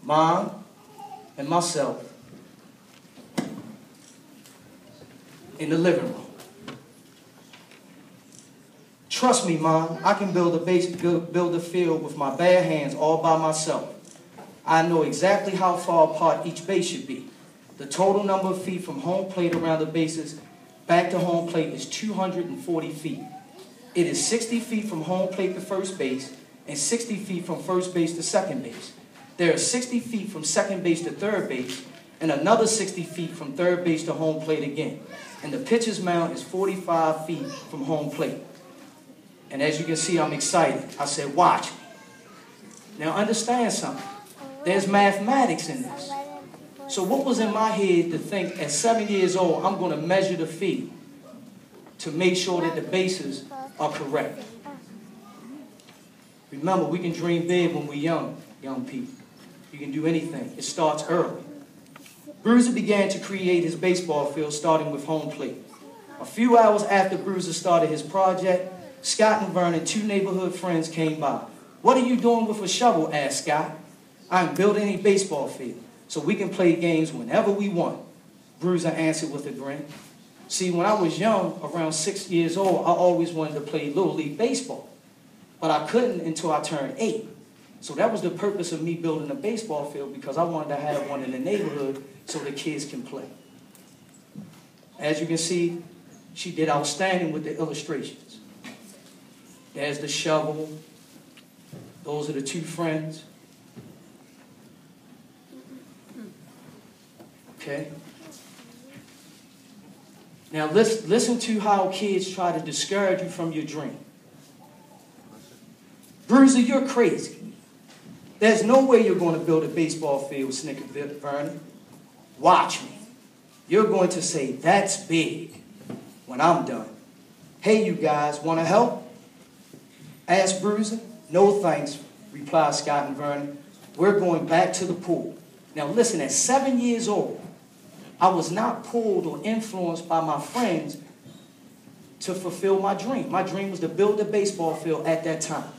Mom and myself in the living room. Trust me, Mom, I can build a field with my bare hands all by myself. I know exactly how far apart each base should be. The total number of feet from home plate around the bases back to home plate is 240 feet. It is 60 feet from home plate to first base and 60 feet from first base to second base. There are 60 feet from second base to third base and another 60 feet from third base to home plate again. And the pitcher's mound is 45 feet from home plate. And as you can see, I'm excited. I said, watch me. Now understand something. There's mathematics in this. So what was in my head to think at 7 years old, I'm going to measure the field to make sure that the bases are correct. Remember, we can dream big when we're young people. You can do anything. It starts early. Bruiser began to create his baseball field starting with home plate. A few hours after Bruiser started his project, Scott and Vernon, two neighborhood friends, came by. "What are you doing with a shovel?" asked Scott. "I'm building a baseball field so we can play games whenever we want," Bruiser answered with a grin. See, when I was young, around 6 years old, I always wanted to play Little League Baseball. But I couldn't until I turned 8. So that was the purpose of me building a baseball field, because I wanted to have one in the neighborhood so the kids can play. As you can see, she did outstanding with the illustrations. There's the shovel. Those are the two friends. Okay? Now listen to how kids try to discourage you from your dream. "Bruiser, you're crazy. There's no way you're going to build a baseball field," snickered Vernon. "Watch me. You're going to say, 'That's big,' when I'm done." "Hey, you guys, want to help?" asked Bruiser. "No thanks," replied Scott and Vernon. "We're going back to the pool." Now listen, at 7 years old, I was not pulled or influenced by my friends to fulfill my dream. My dream was to build a baseball field at that time.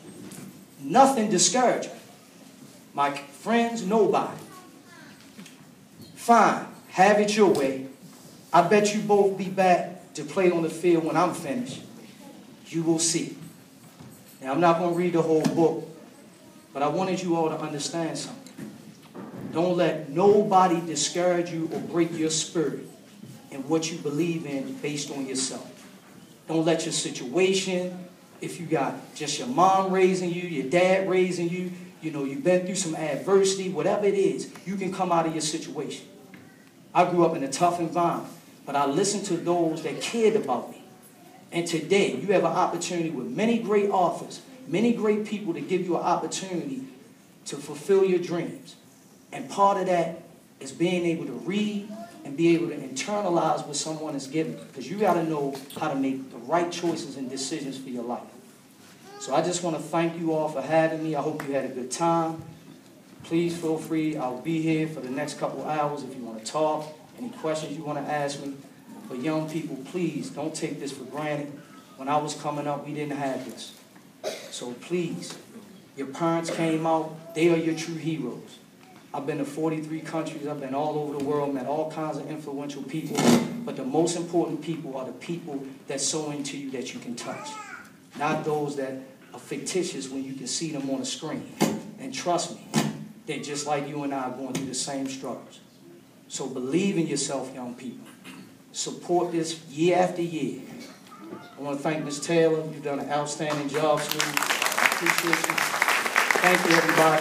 Nothing discouraged me. My friends, nobody. "Fine, have it your way. I bet you both be back to play on the field when I'm finished. You will see." Now, I'm not going to read the whole book, but I wanted you all to understand something. Don't let nobody discourage you or break your spirit and what you believe in based on yourself. Don't let your situation, if you got just your mom raising you, your dad raising you, you know, you've been through some adversity, whatever it is, you can come out of your situation. I grew up in a tough environment, but I listened to those that cared about me. And today, you have an opportunity with many great authors, many great people to give you an opportunity to fulfill your dreams. And part of that is being able to read and be able to internalize what someone is giving you, because you got to know how to make the right choices and decisions for your life. So I just want to thank you all for having me. I hope you had a good time. Please feel free. I'll be here for the next couple hours if you want to talk, any questions you want to ask me. But young people, please don't take this for granted. When I was coming up, we didn't have this. So please, your parents came out. They are your true heroes. I've been to 43 countries. I've been all over the world, met all kinds of influential people. But the most important people are the people that sow into you that you can touch. Not those that are fictitious when you can see them on a screen. And trust me, they're just like you and I, going through the same struggles. So believe in yourself, young people. Support this year after year. I want to thank Ms. Taylor. You've done an outstanding job, Choo. I appreciate you. Thank you, everybody.